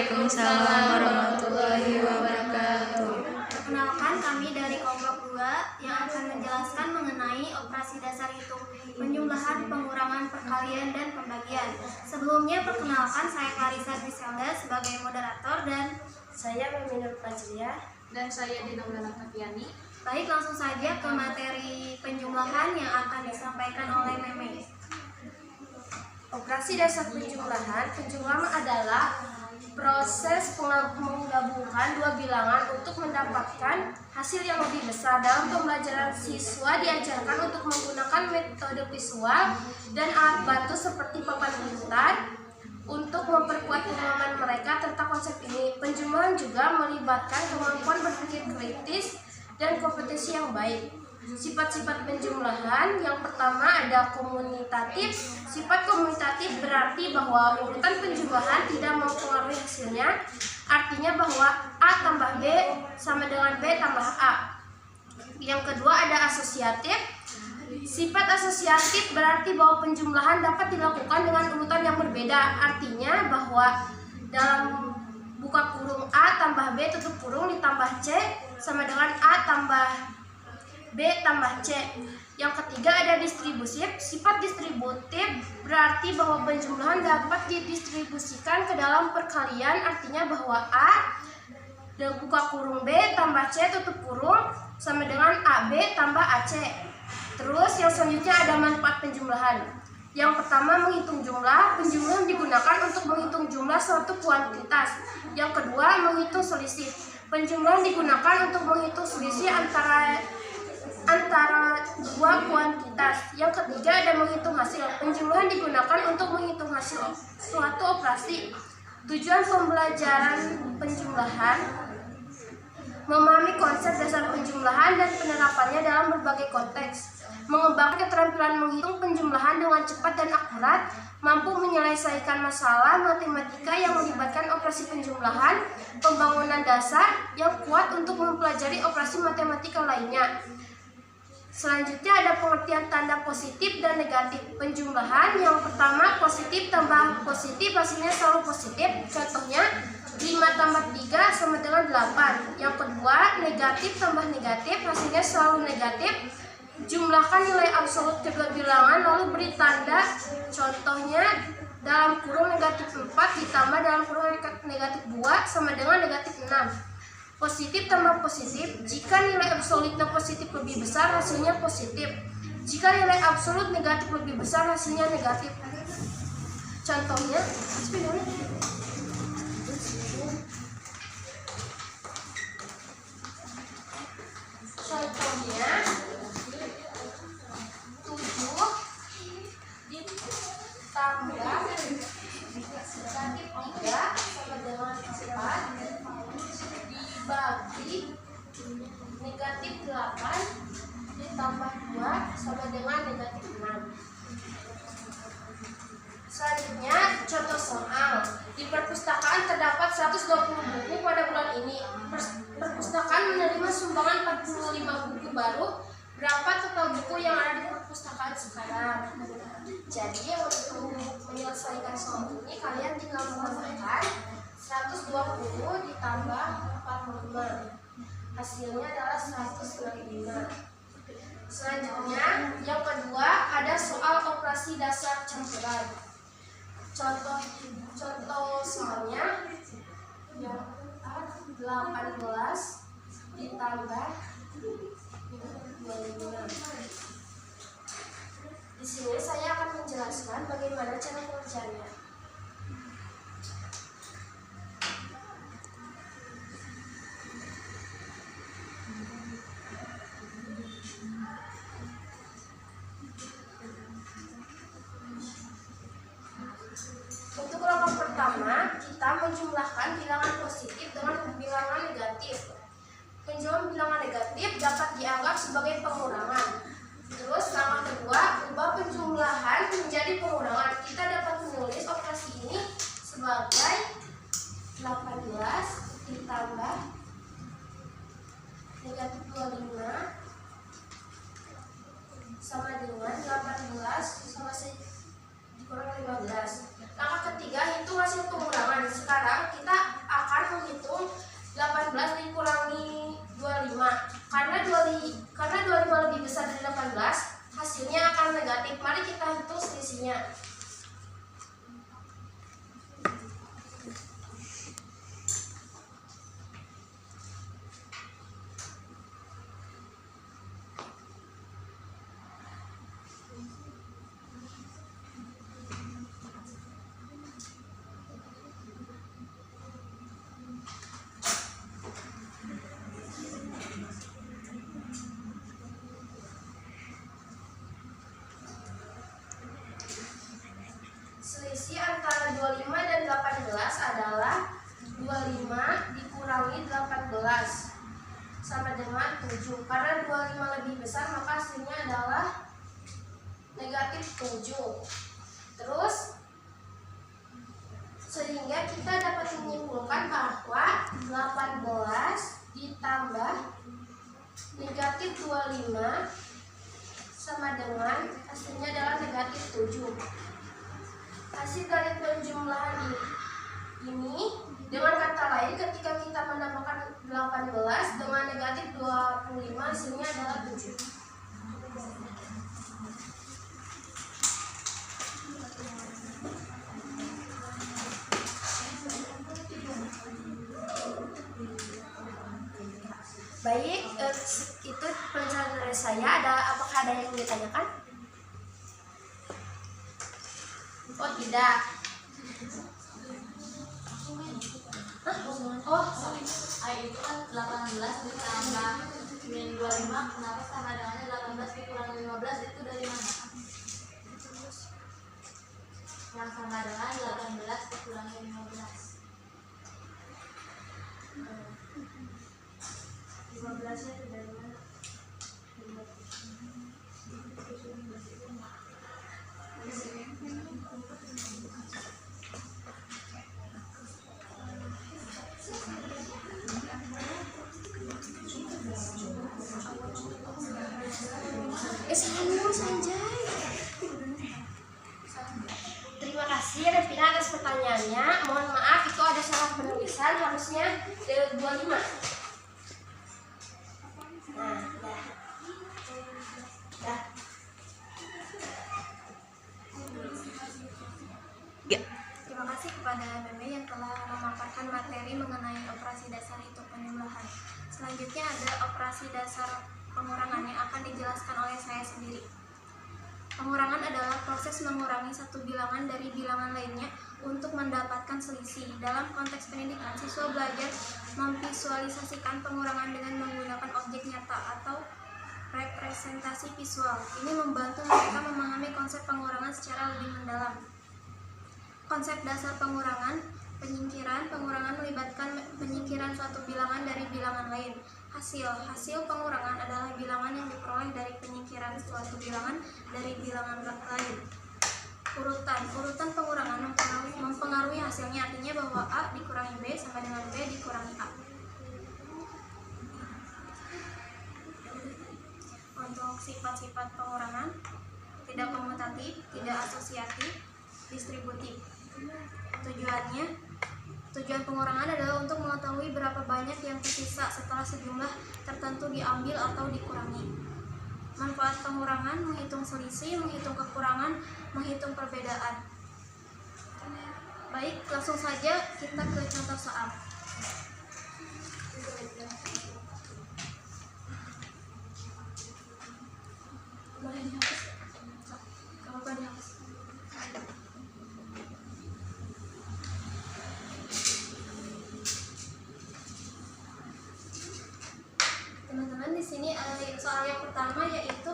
Waalaikumsalam warahmatullahi wabarakatuh. Perkenalkan, kami dari kelompok 2 yang akan menjelaskan mengenai operasi dasar hitung, penjumlahan, pengurangan, perkalian, dan pembagian. Sebelumnya, perkenalkan, saya Clarissa Griselda sebagai moderator dan saya Meminur Fajriah dan saya Dina Tapiani. Baik, langsung saja ke materi penjumlahan yang akan disampaikan oleh Meme. Operasi dasar penjumlahan adalah proses menggabungkan dua bilangan untuk mendapatkan hasil yang lebih besar. Dalam pembelajaran, siswa diajarkan untuk menggunakan metode visual dan alat bantu seperti papan pintar untuk memperkuat pemahaman mereka tentang konsep ini. Penjumlahan juga melibatkan kemampuan berpikir kritis dan kompetensi yang baik. Sifat-sifat penjumlahan, yang pertama ada komutatif. Sifat komutatif berarti bahwa urutan penjumlahan tidak mempengaruhi hasilnya. Artinya bahwa A tambah B sama dengan B tambah A. Yang kedua ada asosiatif. Sifat asosiatif berarti bahwa penjumlahan dapat dilakukan dengan urutan yang berbeda. Artinya bahwa dalam buka kurung A tambah B tutup kurung ditambah C sama dengan A tambah B tambah C. Yang ketiga ada distributif. Sifat distributif berarti bahwa penjumlahan dapat didistribusikan ke dalam perkalian. Artinya bahwa A dan buka kurung B tambah C tutup kurung sama dengan AB tambah AC. Terus yang selanjutnya ada manfaat penjumlahan. Yang pertama menghitung jumlah. Penjumlahan digunakan untuk menghitung jumlah suatu kuantitas. Yang kedua menghitung selisih. Penjumlahan digunakan untuk menghitung selisih antara dua kuantitas. Yang ketiga ada menghitung hasil. Penjumlahan digunakan untuk menghitung hasil suatu operasi. Tujuan pembelajaran penjumlahan: memahami konsep dasar penjumlahan dan penerapannya dalam berbagai konteks, mengembangkan keterampilan menghitung penjumlahan dengan cepat dan akurat, mampu menyelesaikan masalah matematika yang melibatkan operasi penjumlahan, pembangunan dasar yang kuat untuk mempelajari operasi matematika lainnya. Selanjutnya ada pengertian tanda positif dan negatif penjumlahan. Yang pertama, positif tambah positif hasilnya selalu positif. Contohnya 5 tambah 3 sama dengan 8. Yang kedua, negatif tambah negatif hasilnya selalu negatif. Jumlahkan nilai absolut kedua bilangan lalu beri tanda. Contohnya dalam kurung negatif 4 ditambah dalam kurung negatif 2 sama dengan negatif 6. Positif tambah positif, jika nilai absolutnya positif lebih besar hasilnya positif. Jika nilai absolut negatif lebih besar hasilnya negatif. Contohnya Contohnya 7 ditambah negatif 3 sama dengan 4 dibagi negatif 8 ditambah 2 sama dengan negatif 6. Selanjutnya contoh soal. Di perpustakaan terdapat 120 buku pada bulan ini. Perpustakaan menerima sumbangan 45 buku baru. Berapa total buku yang ada di perpustakaan sekarang? Jadi untuk menyelesaikan soal ini kalian tinggal menambahkan 120 ditambah 45. Hasilnya adalah 165. Selanjutnya yang kedua ada soal operasi dasar campuran. Contoh soalnya yang 18 ditambah 25. Di sini saya akan menjelaskan bagaimana cara pengerjaannya. Untuk kelompok pertama, kita menjumlahkan bilangan positif dengan bilangan negatif. Penjumlahan bilangan negatif dapat dianggap sebagai pengurangan. Terus langkah kedua, ubah penjumlahan menjadi pengurangan. Kita dapat menulis operasi ini sebagai 18 ditambah negatif 25 sama dengan 18 sama dikurang 15. Langkah ketiga, hitung hasil pengurangan. Sekarang kita solusinya. Selisih antara 25 dan 18 adalah 25 dikurangi 18 sama dengan 7. Karena 25 lebih besar maka hasilnya adalah negatif 7. Terus sehingga kita dapat menyimpulkan bahwa 18 ditambah negatif 25 sama dengan hasilnya adalah negatif 7. Hasil dari penjumlahan ini dengan kata lain ketika kita menambahkan 18 dengan negatif 25 hasilnya adalah 7. Baik, itu pelajaran dari saya. Apakah ada yang ditanyakan? Oh tidak. Oh, I itu kan 18 ditambah min 25, kenapa sama dengannya 18 dikurangi 15 itu dari mana? Yang sama dengan 18 dikurangi 15. 15-nya itu dari mana? Sanjay. Terima kasih Revina atas pertanyaannya. Mohon maaf itu ada salah penulisan, harusnya 25. Nah, dah. Terima kasih kepada Meme yang telah memaparkan materi mengenai operasi dasar hitung penjumlahan. Selanjutnya ada operasi dasar pengurangan yang akan dijelaskan oleh saya sendiri. Pengurangan adalah proses mengurangi satu bilangan dari bilangan lainnya untuk mendapatkan selisih. Dalam konteks pendidikan, siswa belajar memvisualisasikan pengurangan dengan menggunakan objek nyata atau representasi visual. Ini membantu mereka memahami konsep pengurangan secara lebih mendalam. Konsep dasar pengurangan, penyingkiran. Pengurangan melibatkan penyingkiran suatu bilangan dari bilangan lain. Hasil pengurangan adalah bilangan yang diperoleh dari penyingkiran suatu bilangan dari bilangan lain. Urutan pengurangan mempengaruhi hasilnya, artinya bahwa A dikurangi B sama dengan B dikurangi A. Untuk sifat-sifat pengurangan, tidak komutatif, tidak asosiatif, distributif. Tujuan pengurangan adalah untuk mengetahui berapa banyak yang tersisa setelah sejumlah tertentu diambil atau dikurangi. Manfaat pengurangan: menghitung selisih, menghitung kekurangan, menghitung perbedaan. Baik, langsung saja kita ke contoh soal. Boleh dihapus? Kalau boleh dihapus. Teman-teman, di sini soal yang pertama yaitu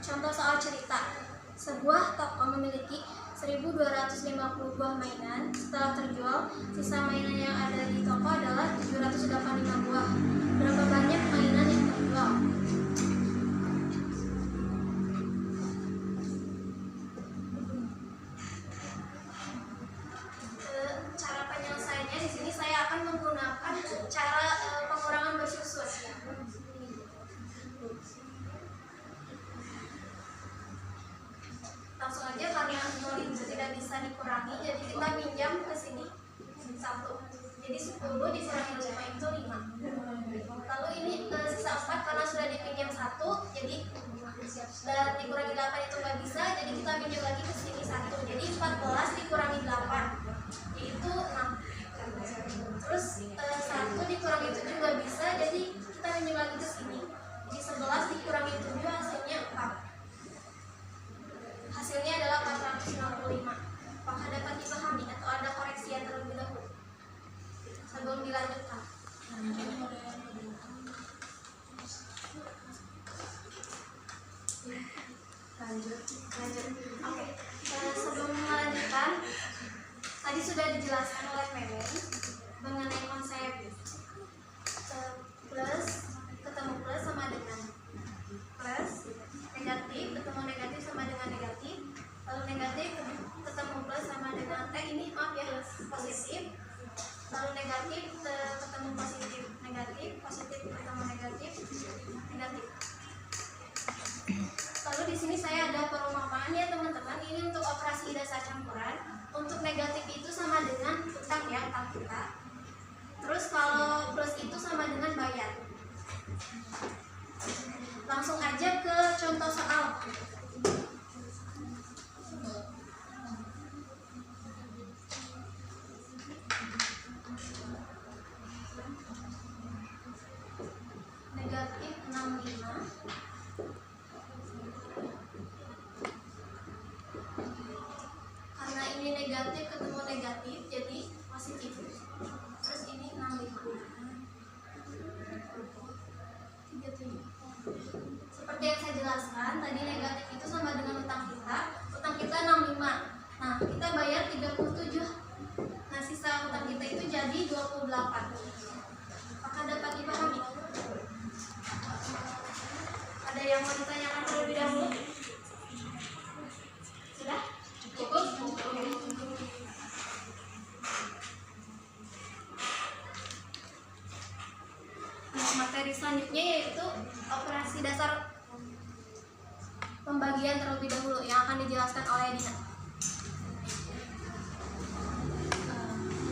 contoh soal cerita. Sebuah toko memiliki 1.250 buah mainan. Setelah terjual, sisa mainan yang ada di toko adalah 785 buah. Berapa banyak mainan yang terjual? Cara penyelesaiannya di sini saya akan menggunakan cara pengurangan bersusun. Langsung aja, karena 0 itu tidak bisa dikurangi, jadi kita pinjam ke sini 1. Jadi 10 dikurangi 5 itu 5. Lalu ini sisa 4 karena sudah dipinjam 1, jadi dan dikurangi 8 itu nggak bisa, jadi kita minjem lagi ke sini 1. Jadi 14 dikurangi 8 yaitu 6. Terus 1 dikurangi 7 nggak bisa, jadi kita minjem lagi ke sini. Jadi 11 dikurangi 7 hasilnya 4. Hasilnya adalah 465. Apakah dapat dipahami atau ada koreksi yang terlebih dahulu sebelum dilanjutkan? Lanjut. Oke. Sebelum melanjutkan, tadi sudah dijelaskan oleh Meme mengenai konsep plus ketemu plus sama dengan plus, negatif ketemu negatif sama dengan negatif, lalu negatif ketemu plus sama dengan ini maaf ya positif, lalu negatif ketemu positif negatif, positif ketemu negatif negatif. Lalu di sini saya ada perumpamaan ya teman-teman. Ini untuk operasi dasar campuran. Untuk negatif itu sama dengan utang ya, utang kita. Terus kalau plus itu sama dengan bayar. Langsung aja ke contoh soal. Negatif 65. Karena ini negatif ketemu negatif jadi positif. Terus ini 65. Seperti yang saya jelaskan tadi, negatif itu sama dengan utang kita. Utang kita 65. Nah, kita bayar 37. Nah, sisa utang kita itu jadi 28. Apakah dapat dipahami? Ada yang mau ditanyakan terlebih dahulu? Sudah? Cukup? Nah, materi selanjutnya yaitu operasi dasar pembagian terlebih dahulu yang akan dijelaskan oleh Dina.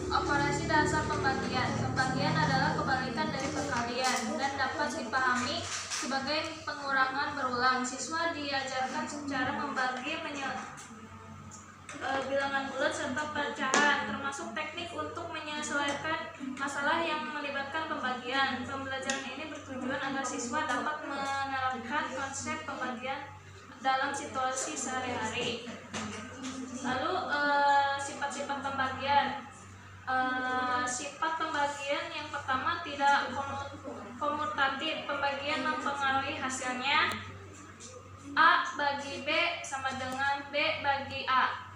Operasi dasar pembagian. Pembagian adalah kebalikan dari perkalian dan dapat dipahami sebagai pengurangan berulang. Siswa diajarkan cara membagi bilangan bulat serta pecahan, termasuk teknik untuk menyelesaikan masalah yang melibatkan pembagian. Pembelajaran ini bertujuan agar siswa dapat menerapkan konsep pembagian dalam situasi sehari-hari. Lalu sifat-sifat pembagian. Sifat pembagian yang pertama tidak komutatif. Pembagian mempengaruhi hasilnya. A bagi B sama dengan B bagi A.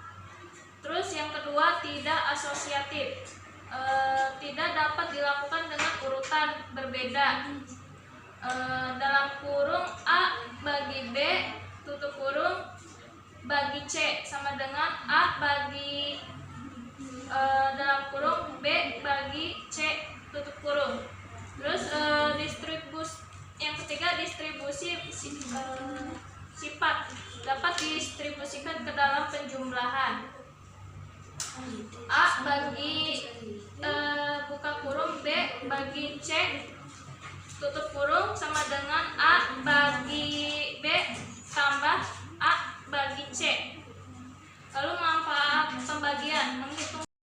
Terus yang kedua tidak asosiatif. Tidak dapat dilakukan dengan urutan berbeda. Dalam kurung A bagi B tutup kurung bagi C sama dengan A bagi dalam kurung B bagi C tutup kurung. Terus yang ketiga distribusi sifat dapat didistribusikan ke dalam penjumlahan. A bagi buka kurung B bagi C tutup kurung sama dengan A bagi B tambah A bagi C. Lalu manfaat